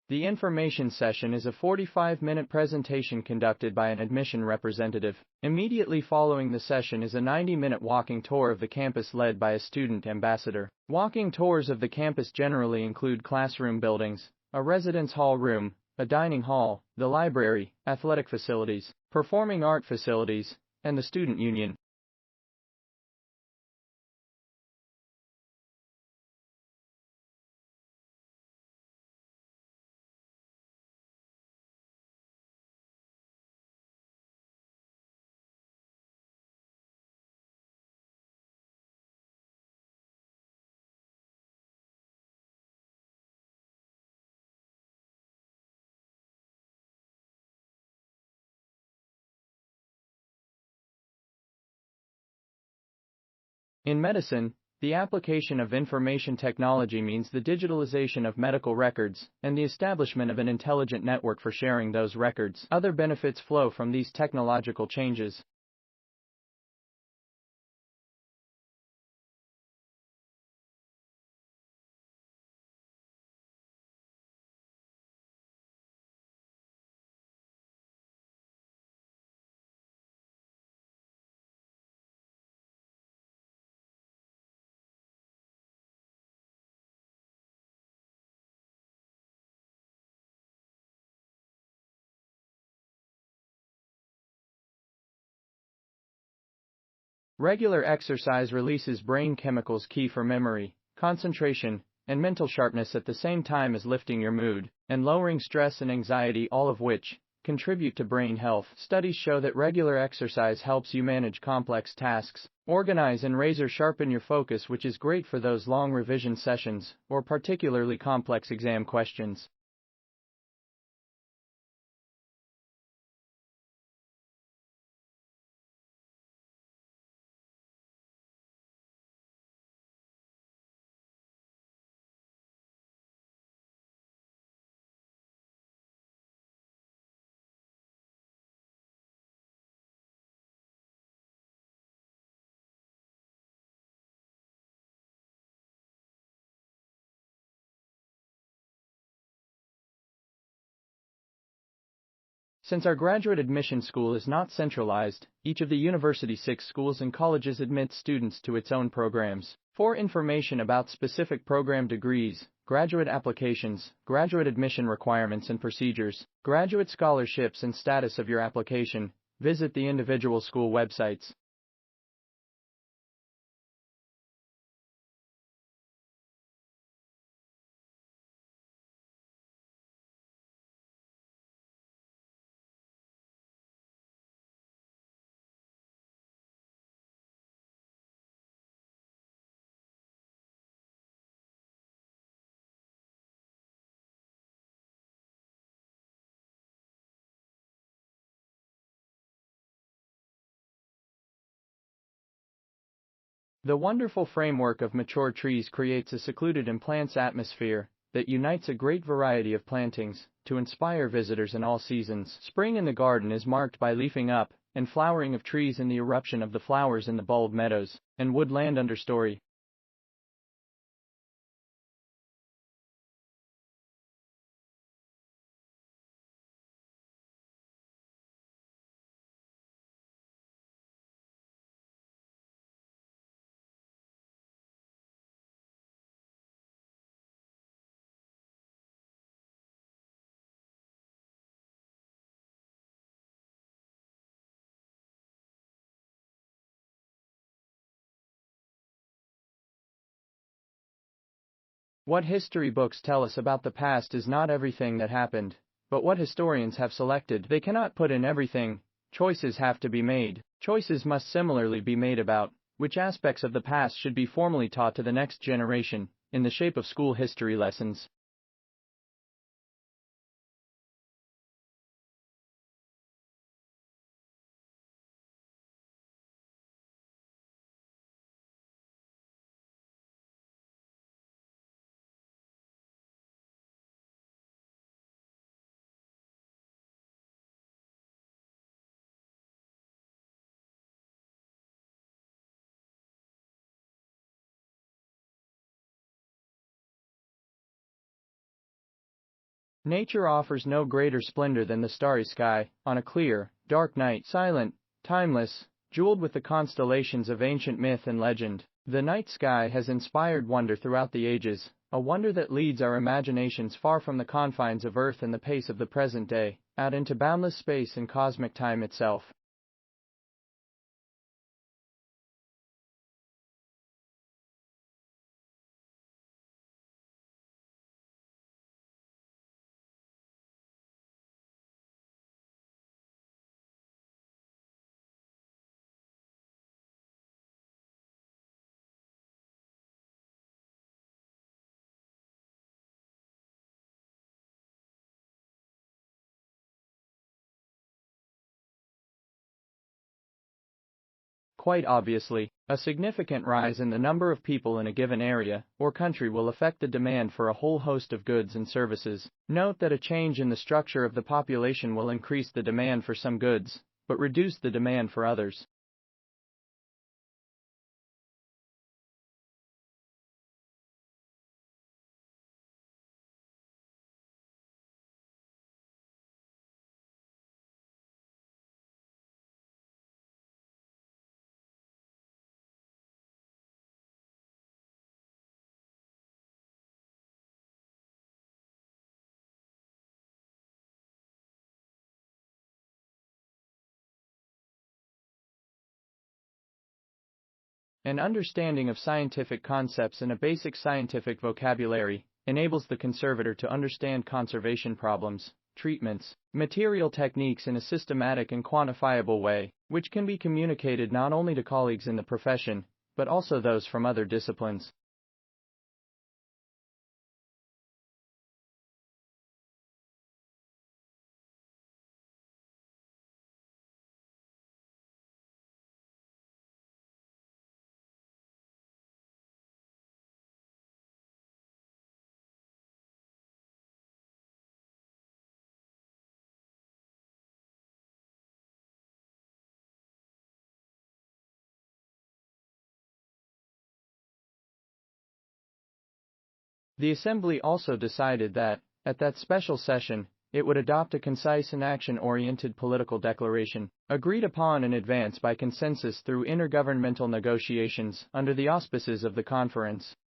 The information session is a 45-minute presentation conducted by an admission representative. Immediately following the session is a 90-minute walking tour of the campus led by a student ambassador. Walking tours of the campus generally include classroom buildings, a residence hall room, a dining hall, the library, athletic facilities, performing art facilities, and the student union. In medicine, the application of information technology means the digitalization of medical records and the establishment of an intelligent network for sharing those records. Other benefits flow from these technological changes. Regular exercise releases brain chemicals key for memory, concentration, and mental sharpness at the same time as lifting your mood and lowering stress and anxiety, all of which contribute to brain health. Studies show that regular exercise helps you manage complex tasks, organize and razor-sharpen your focus, which is great for those long revision sessions or particularly complex exam questions. Since our graduate admission school is not centralized, each of the university's 6 schools and colleges admits students to its own programs. For information about specific program degrees, graduate applications, graduate admission requirements and procedures, graduate scholarships and status of your application, visit the individual school websites. The wonderful framework of mature trees creates a secluded and plants atmosphere that unites a great variety of plantings to inspire visitors in all seasons. Spring in the garden is marked by leafing up and flowering of trees and the eruption of the flowers in the bulb meadows and woodland understory. What history books tell us about the past is not everything that happened, but what historians have selected. They cannot put in everything. Choices have to be made. Choices must similarly be made about which aspects of the past should be formally taught to the next generation in the shape of school history lessons. Nature offers no greater splendor than the starry sky, on a clear, dark night, silent, timeless, jeweled with the constellations of ancient myth and legend. The night sky has inspired wonder throughout the ages, a wonder that leads our imaginations far from the confines of Earth and the pace of the present day, out into boundless space and cosmic time itself. Quite obviously, a significant rise in the number of people in a given area or country will affect the demand for a whole host of goods and services. Note that a change in the structure of the population will increase the demand for some goods, but reduce the demand for others. An understanding of scientific concepts and a basic scientific vocabulary enables the conservator to understand conservation problems, treatments, material techniques in a systematic and quantifiable way, which can be communicated not only to colleagues in the profession, but also those from other disciplines. The Assembly also decided that, at that special session, it would adopt a concise and action-oriented political declaration, agreed upon in advance by consensus through intergovernmental negotiations under the auspices of the conference.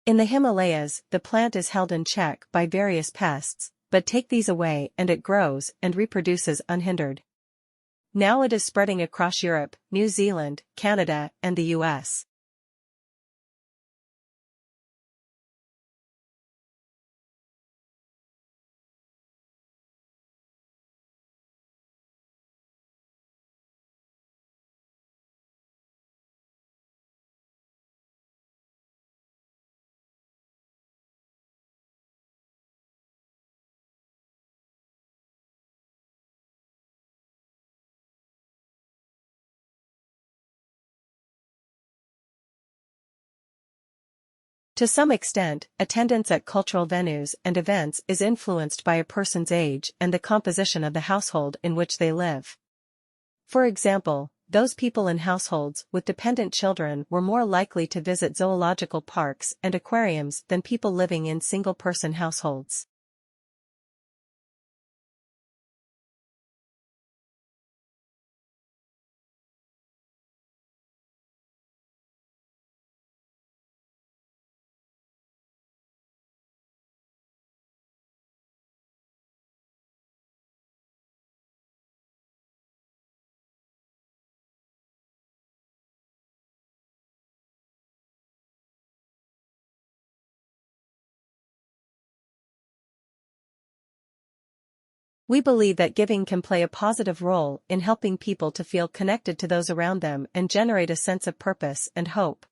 In the Himalayas, the plant is held in check by various pests, but take these away and it grows and reproduces unhindered. Now it is spreading across Europe, New Zealand, Canada, and the US. To some extent, attendance at cultural venues and events is influenced by a person's age and the composition of the household in which they live. For example, those people in households with dependent children were more likely to visit zoological parks and aquariums than people living in single-person households. We believe that giving can play a positive role in helping people to feel connected to those around them and generate a sense of purpose and hope.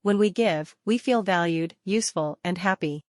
When we give, we feel valued, useful, and happy.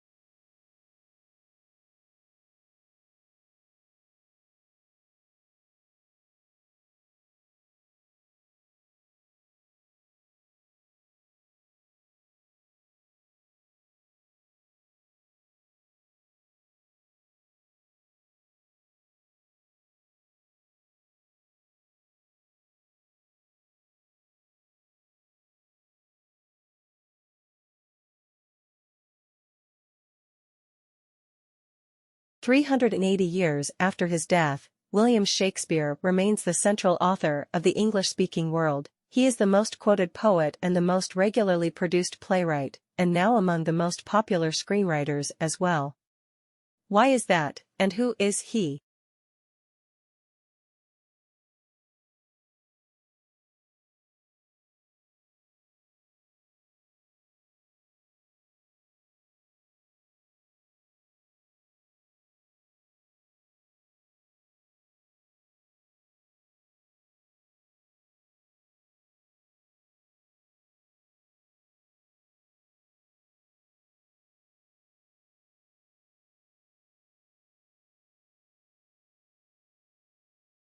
380 years after his death, William Shakespeare remains the central author of the English-speaking world. He is the most quoted poet and the most regularly produced playwright, and now among the most popular screenwriters as well. Why is that, and who is he?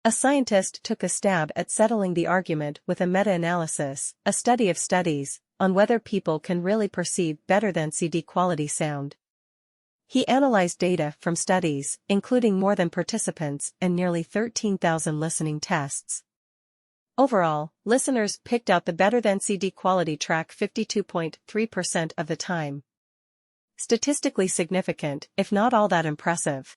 A scientist took a stab at settling the argument with a meta-analysis, a study of studies, on whether people can really perceive better than CD quality sound. He analyzed data from studies, including more than participants and nearly 13,000 listening tests. Overall, listeners picked out the better than CD quality track 52.3% of the time. Statistically significant, if not all that impressive.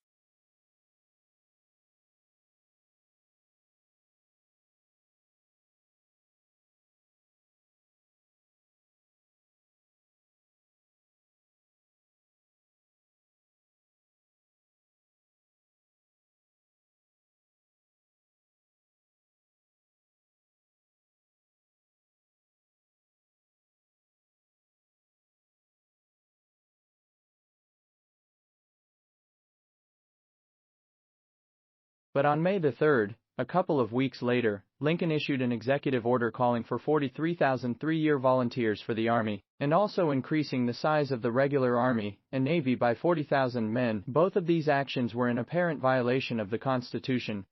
But on May the 3rd, a couple of weeks later, Lincoln issued an executive order calling for 43,000 three-year volunteers for the Army, and also increasing the size of the regular Army and Navy by 40,000 men. Both of these actions were in apparent violation of the Constitution.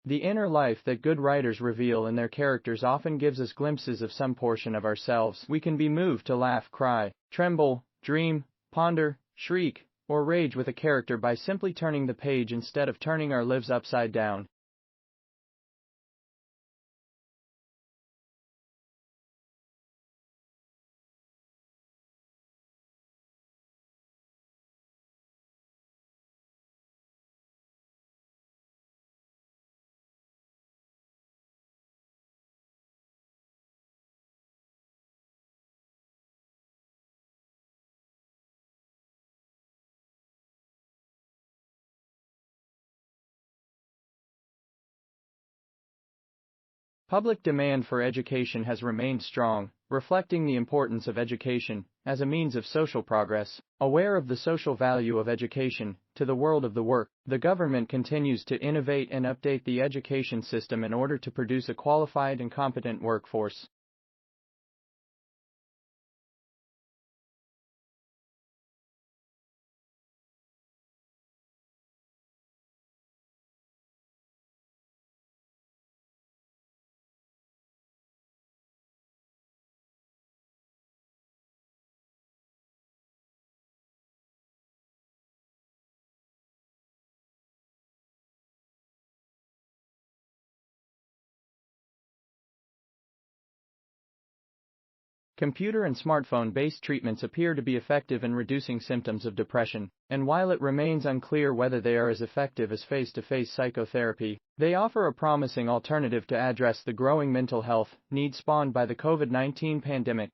The inner life that good writers reveal in their characters often gives us glimpses of some portion of ourselves. We can be moved to laugh, cry, tremble, dream, ponder, shriek, or rage with a character by simply turning the page instead of turning our lives upside down. Public demand for education has remained strong, reflecting the importance of education as a means of social progress. Aware of the social value of education to the world of the work, the government continues to innovate and update the education system in order to produce a qualified and competent workforce. Computer and smartphone-based treatments appear to be effective in reducing symptoms of depression, and while it remains unclear whether they are as effective as face-to-face psychotherapy, they offer a promising alternative to address the growing mental health needs spawned by the COVID-19 pandemic.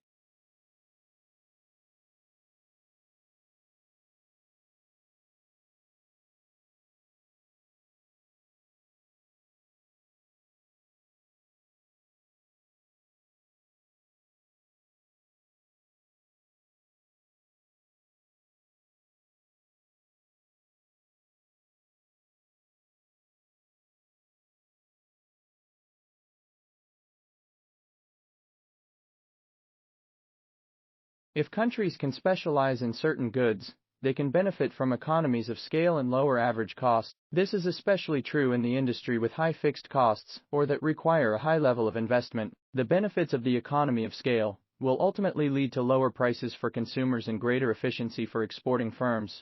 If countries can specialize in certain goods, they can benefit from economies of scale and lower average costs. This is especially true in the industry with high fixed costs or that require a high level of investment. The benefits of the economy of scale will ultimately lead to lower prices for consumers and greater efficiency for exporting firms.